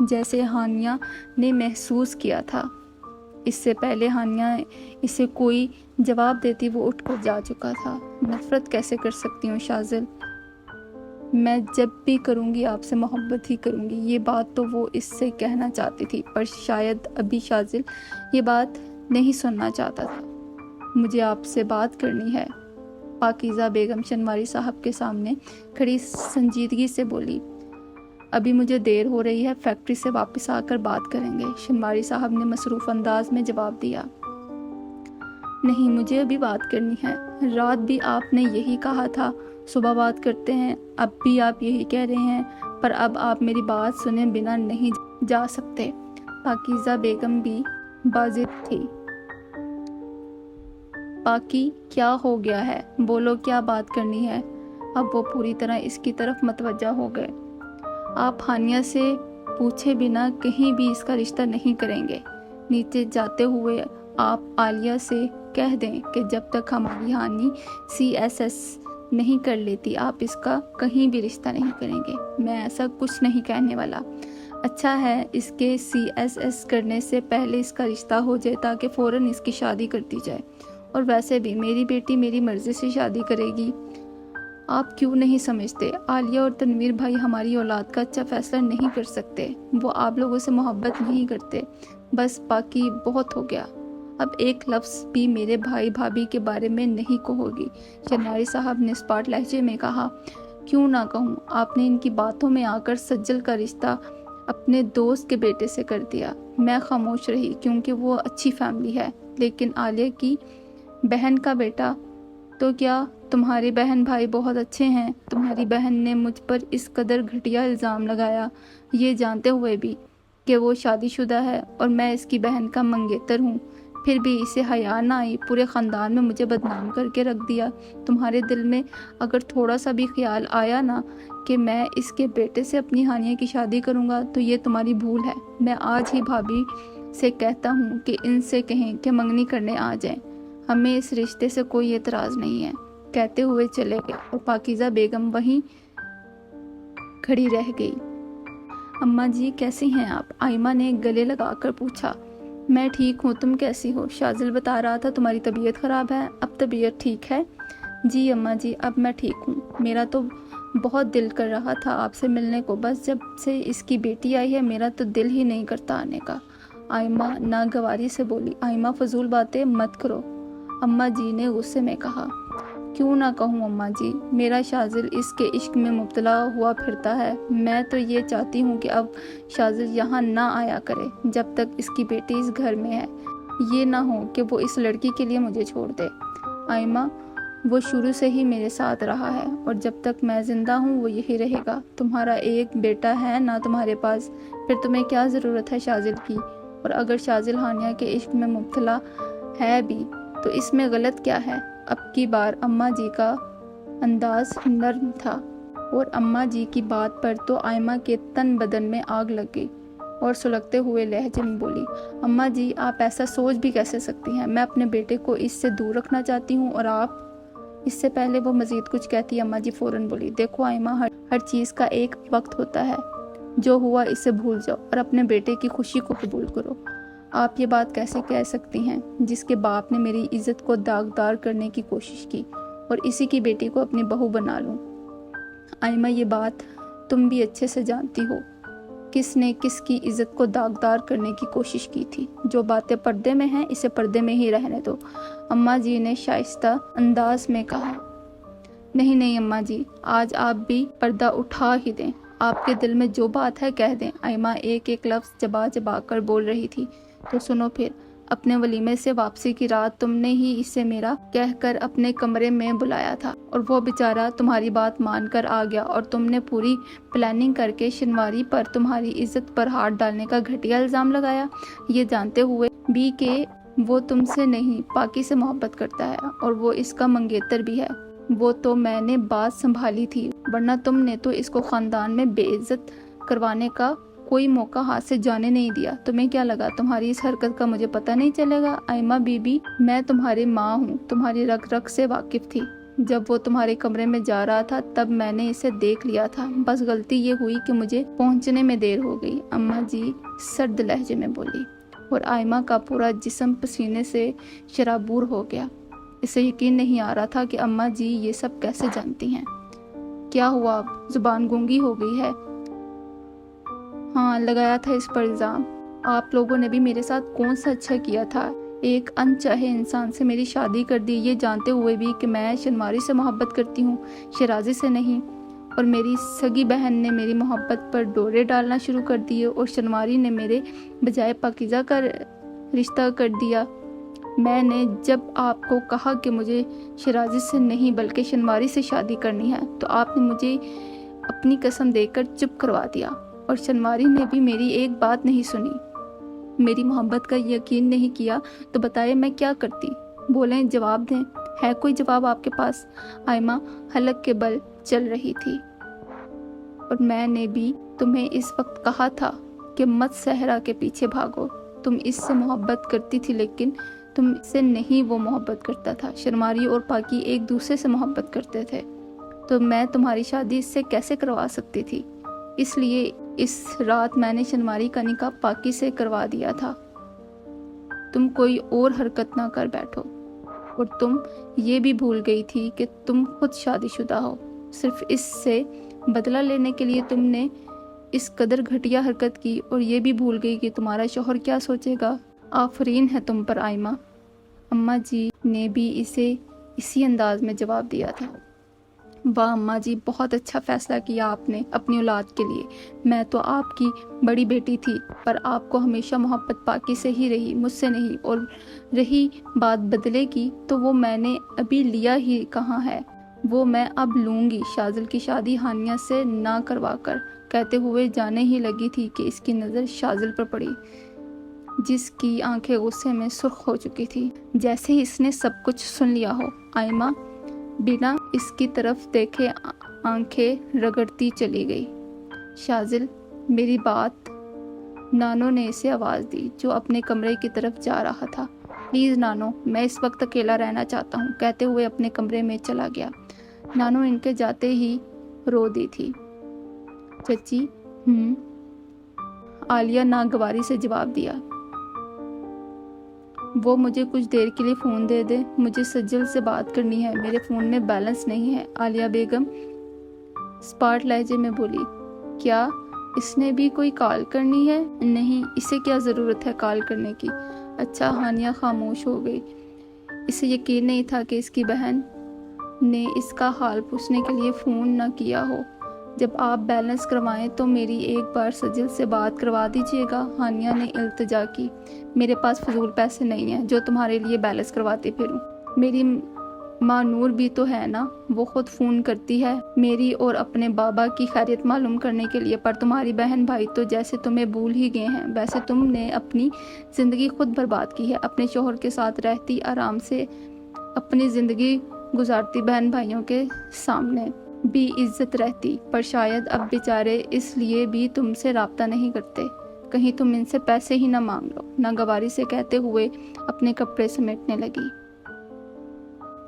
جیسے ہانیہ نے محسوس کیا تھا۔ اس سے پہلے ہانیہ اسے کوئی جواب دیتی وہ اٹھ کر جا چکا تھا۔ نفرت کیسے کر سکتی ہوں شاذل، میں جب بھی کروں گی آپ سے محبت ہی کروں گی۔ یہ بات تو وہ اس سے کہنا چاہتی تھی، پر شاید ابھی شاذل یہ بات نہیں سننا چاہتا تھا۔ مجھے آپ سے بات کرنی ہے، پاکیزہ بیگم شنواری صاحب کے سامنے کھڑی سنجیدگی سے بولی۔ ابھی مجھے دیر ہو رہی ہے، فیکٹری سے واپس آ کر بات کریں گے، شنواری صاحب نے مصروف انداز میں جواب دیا۔ نہیں، مجھے ابھی بات کرنی ہے، رات بھی آپ نے یہی کہا تھا صبح بات کرتے ہیں، اب بھی آپ یہی کہہ رہے ہیں، پر اب آپ میری بات سنے بنا نہیں جا سکتے۔ پاکیزہ بیگم بھی باضد تھی۔ پاکی، کیا ہو گیا ہے؟ بولو، کیا بات کرنی ہے؟ اب وہ پوری طرح اس کی طرف متوجہ ہو گئے۔ آپ ہانیہ سے پوچھے بنا کہیں بھی اس کا رشتہ نہیں کریں گے۔ نیچے جاتے ہوئے آپ عالیہ سے کہہ دیں کہ جب تک ہماری ہانی CSS نہیں کر لیتی آپ اس کا کہیں بھی رشتہ نہیں کریں گے۔ میں ایسا کچھ نہیں کہنے والا۔ اچھا ہے اس کے CSS کرنے سے پہلے اس کا رشتہ ہو جائے تاکہ فوراً اس کی شادی کر دی جائے، اور ویسے بھی میری بیٹی میری مرضی سے شادی کرے گی۔ آپ کیوں نہیں سمجھتے؟ عالیہ اور تنویر بھائی ہماری اولاد کا اچھا فیصلہ نہیں کر سکتے، وہ آپ لوگوں سے محبت نہیں کرتے۔ بس باقی بہت ہو گیا، اب ایک لفظ بھی میرے بھائی بھابھی کے بارے میں نہیں کہو گی، شنواری صاحب نے اسپاٹ لہجے میں کہا۔ کیوں نہ کہوں، آپ نے ان کی باتوں میں آ کر سجل کا رشتہ اپنے دوست کے بیٹے سے کر دیا۔ میں خاموش رہی کیونکہ وہ اچھی فیملی ہے، لیکن عالیہ کی بہن کا بیٹا تو کیا؟ تمہاری بہن بھائی بہت اچھے ہیں، تمہاری بہن نے مجھ پر اس قدر گھٹیا الزام لگایا، یہ جانتے ہوئے بھی کہ وہ شادی شدہ ہے اور میں اس کی بہن کا منگیتر ہوں، پھر بھی اسے حیا نہ آئی، پورے خاندان میں مجھے بدنام کر کے رکھ دیا۔ تمہارے دل میں اگر تھوڑا سا بھی خیال آیا نا کہ میں اس کے بیٹے سے اپنی ہانیہ کی شادی کروں گا تو یہ تمہاری بھول ہے۔ میں آج ہی بھابھی سے کہتا ہوں کہ ان سے کہیں کہ منگنی کرنے آ جائیں، ہمیں اس رشتے سے کوئی اعتراض نہیں ہے۔ کہتے ہوئے چلے گئے اور پاکیزہ بیگم وہیں کھڑی رہ گئی۔ اماں جی کیسی ہیں آپ؟ آئمہ نے گلے لگا کر پوچھا۔ میں ٹھیک ہوں، تم کیسی ہو؟ شاذل بتا رہا تھا تمہاری طبیعت خراب ہے، اب طبیعت ٹھیک ہے؟ جی اماں جی، اب میں ٹھیک ہوں۔ میرا تو بہت دل کر رہا تھا آپ سے ملنے کو، بس جب سے اس کی بیٹی آئی ہے میرا تو دل ہی نہیں کرتا آنے کا، آئمہ ناگواری سے بولی۔ آئمہ فضول باتیں مت کرو، اماں جی نے غصے میں کہا۔ کیوں نہ کہوں اماں جی، میرا شاذل اس کے عشق میں مبتلا ہوا پھرتا ہے، میں تو یہ چاہتی ہوں کہ اب شاذل یہاں نہ آیا کرے جب تک اس کی بیٹی اس گھر میں ہے، یہ نہ ہو کہ وہ اس لڑکی کے لیے مجھے چھوڑ دے۔ آئمہ، وہ شروع سے ہی میرے ساتھ رہا ہے اور جب تک میں زندہ ہوں وہ یہی رہے گا۔ تمہارا ایک بیٹا ہے نا تمہارے پاس، پھر تمہیں کیا ضرورت ہے شاذل کی؟ اور اگر شاذل ہانیہ کے عشق میں مبتلا ہے بھی تو اس میں غلط کیا ہے؟ اب کی بار اماں جی کا انداز نرم تھا اور اماں جی کی بات پر تو آئمہ کے تن بدن میں آگ لگ گئی اور سلگتے ہوئے لہجے میں بولی۔ اماں جی، آپ ایسا سوچ بھی کیسے سکتی ہیں؟ میں اپنے بیٹے کو اس سے دور رکھنا چاہتی ہوں اور آپ… اس سے پہلے وہ مزید کچھ کہتی اماں جی فوراً بولی۔ دیکھو آئمہ، ہر چیز کا ایک وقت ہوتا ہے، جو ہوا اسے بھول جاؤ اور اپنے بیٹے کی خوشی کو قبول کرو۔ آپ یہ بات کیسے کہہ سکتی ہیں جس کے باپ نے میری عزت کو داغدار کرنے کی کوشش کی اور اسی کی بیٹی کو اپنی بہو بنا لوں؟ آئمہ، یہ بات تم بھی اچھے سے جانتی ہو، کس نے کس کی عزت کو داغدار کرنے کی کوشش کی تھی۔ جو باتیں پردے میں ہیں اسے پردے میں ہی رہنے دو، اماں جی نے شائستہ انداز میں کہا۔ نہیں نہیں اماں جی، آج آپ بھی پردہ اٹھا ہی دیں، آپ کے دل میں جو بات ہے کہہ دیں۔ آئمہ ایک ایک لفظ چبا چبا کر بول رہی تھی۔ تو سنو پھر، اپنے ولیمے سے واپسی کی رات تم نے ہی اسے میرا کہہ کر اپنے کمرے میں بلایا تھا اور وہ بیچارہ تمہاری بات مان کر آ گیا اور تم نے پوری پلاننگ کر کے شنواری پر تمہاری عزت پر ہاتھ ڈالنے کا گھٹیا الزام لگایا، یہ جانتے ہوئے بھی کہ وہ تم سے نہیں پاکی سے محبت کرتا ہے اور وہ اس کا منگیتر بھی ہے۔ وہ تو میں نے بات سنبھالی تھی، ورنہ تم نے تو اس کو خاندان میں بے عزت کروانے کا کوئی موقع ہاتھ سے جانے نہیں دیا۔ تمہیں کیا لگا تمہاری اس حرکت کا مجھے پتہ نہیں چلے گا؟ آئمہ بی بی، میں تمہاری ماں ہوں، تمہاری رگ رگ سے واقف تھی، جب وہ تمہارے کمرے میں جا رہا تھا تب میں نے اسے دیکھ لیا تھا، بس غلطی یہ ہوئی کہ مجھے پہنچنے میں دیر ہو گئی، اماں جی سرد لہجے میں بولی، اور آئمہ کا پورا جسم پسینے سے شرابور ہو گیا۔ اسے یقین نہیں آ رہا تھا کہ اماں جی یہ سب کیسے جانتی ہیں۔ کیا ہوا، زبان گونگی ہو گئی ہے؟ ہاں، لگایا تھا اس پر الزام۔ آپ لوگوں نے بھی میرے ساتھ کون سا اچھا کیا تھا؟ ایک انچاہے انسان سے میری شادی کر دی، یہ جانتے ہوئے بھی کہ میں شنواری سے محبت کرتی ہوں، شیرازی سے نہیں۔ اور میری سگی بہن نے میری محبت پر ڈورے ڈالنا شروع کر دیے اور شنواری نے میرے بجائے پاکیزہ کا رشتہ کر دیا۔ میں نے جب آپ کو کہا کہ مجھے شیرازی سے نہیں بلکہ شنواری سے شادی کرنی ہے تو آپ نے مجھے اپنی قسم دے کر چپ کروا دیا، اور شنواری نے بھی میری ایک بات نہیں سنی۔ میری محبت کا یقین نہیں کیا تو بتائے میں کیا کرتی؟ بولیں، جواب دیں، ہے کوئی جواب آپ کے پاس؟ آئمہ حلق کے بل چل رہی تھی۔ اور میں نے بھی تمہیں اس وقت کہا تھا کہ مت صحرا کے پیچھے بھاگو، تم اس سے محبت کرتی تھی لیکن تم سے نہیں، وہ محبت کرتا تھا۔ شنواری اور پاکی ایک دوسرے سے محبت کرتے تھے، تو میں تمہاری شادی اس سے کیسے کروا سکتی تھی؟ اس لیے اس رات میں نے شنواری کا نکاح پاکی سے کروا دیا تھا۔ تم کوئی اور حرکت نہ کر بیٹھو، اور تم یہ بھی بھول گئی تھی کہ تم خود شادی شدہ ہو۔ صرف اس سے بدلہ لینے کے لیے تم نے اس قدر گھٹیا حرکت کی، اور یہ بھی بھول گئی کہ تمہارا شوہر کیا سوچے گا۔ آفرین ہے تم پر آئمہ، اماں جی نے بھی اسے اسی انداز میں جواب دیا تھا۔ واہ اماں جی، بہت اچھا فیصلہ کیا آپ نے اپنی اولاد کے لیے۔ میں تو آپ کی بڑی بیٹی تھی، پر آپ کو ہمیشہ محبت پاکی سے ہی رہی، مجھ سے نہیں۔ اور رہی بات بدلے کی تو وہ میں نے ابھی لیا ہی کہاں ہے، وہ میں اب لوں گی۔ شاذل کی شادی ہانیہ سے نہ کروا کر، کہتے ہوئے جانے ہی لگی تھی کہ اس کی نظر شاذل پر پڑی، جس کی آنکھیں غصے میں سرخ ہو چکی تھی، جیسے ہی اس نے سب کچھ سن لیا ہو۔ آئمہ بنا اس کی طرف دیکھے آنکھیں رگڑتی چلی گئی۔ شاذل، میری بات، نانو نے اسے آواز دی جو اپنے کمرے کی طرف جا رہا تھا۔ پلیز نانو، میں اس وقت اکیلا رہنا چاہتا ہوں، کہتے ہوئے اپنے کمرے میں چلا گیا۔ نانو ان کے جاتے ہی رو دی تھی۔ چچی، عالیہ ناگواری سے جواب دیا۔ وہ مجھے کچھ دیر کے لیے فون دے دے، مجھے سجل سے بات کرنی ہے، میرے فون میں بیلنس نہیں ہے، عالیہ بیگم سپاٹ لہجے میں بولی۔ کیا اس نے بھی کوئی کال کرنی ہے؟ نہیں، اسے کیا ضرورت ہے کال کرنے کی؟ اچھا، ہانیہ خاموش ہو گئی۔ اسے یقین نہیں تھا کہ اس کی بہن نے اس کا حال پوچھنے کے لیے فون نہ کیا ہو۔ جب آپ بیلنس کروائیں تو میری ایک بار سجل سے بات کروا دیجیے گا، ہانیہ نے التجا کی۔ میرے پاس فضول پیسے نہیں ہیں جو تمہارے لیے بیلنس کرواتے پھروں۔ میری ماں نور بھی تو ہے نا، وہ خود فون کرتی ہے میری اور اپنے بابا کی خیریت معلوم کرنے کے لیے، پر تمہاری بہن بھائی تو جیسے تمہیں بھول ہی گئے ہیں۔ ویسے تم نے اپنی زندگی خود برباد کی ہے، اپنے شوہر کے ساتھ رہتی، آرام سے اپنی زندگی گزارتی، بہن بھائیوں کے سامنے بھی عزت رہتی، پر شاید اب بیچارے اس لیے بھی تم سے رابطہ نہیں کرتے، کہیں تم ان سے پیسے ہی نہ مانگ لو، ناگواری سے کہتے ہوئے اپنے کپڑے سمیٹنے لگی۔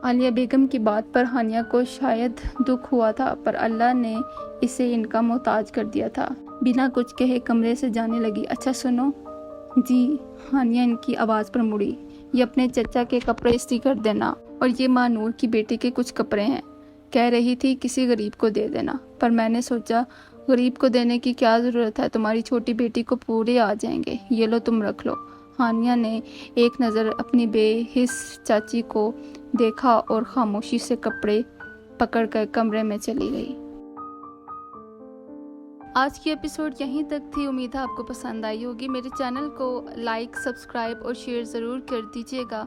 عالیہ بیگم کی بات پر ہانیہ کو شاید دکھ ہوا تھا، پر اللہ نے اسے ان کا محتاج کر دیا تھا۔ بنا کچھ کہے کمرے سے جانے لگی۔ اچھا سنو جی، ہانیہ ان کی آواز پر مڑی، یہ اپنے چچا کے کپڑے استری کر دینا، اور یہ ماں نور کی بیٹی کے کچھ کپڑے ہیں، کہہ رہی تھی کسی غریب کو دے دینا، پر میں نے سوچا غریب کو دینے کی کیا ضرورت ہے، تمہاری چھوٹی بیٹی کو پورے آ جائیں گے، یہ لو تم رکھ لو۔ ہانیہ نے ایک نظر اپنی بے حس چاچی کو دیکھا اور خاموشی سے کپڑے پکڑ کر کمرے میں چلی گئی۔ آج کی ایپیسوڈ یہیں تک تھی، امید ہے آپ کو پسند آئی ہوگی۔ میرے چینل کو لائک، سبسکرائب اور شیئر ضرور کر دیجیے گا،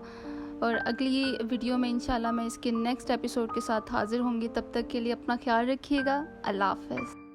اور اگلی ویڈیو میں انشاءاللہ میں اس کے نیکسٹ ایپیسوڈ کے ساتھ حاضر ہوں گی۔ تب تک کے لیے اپنا خیال رکھیے گا۔ اللہ حافظ۔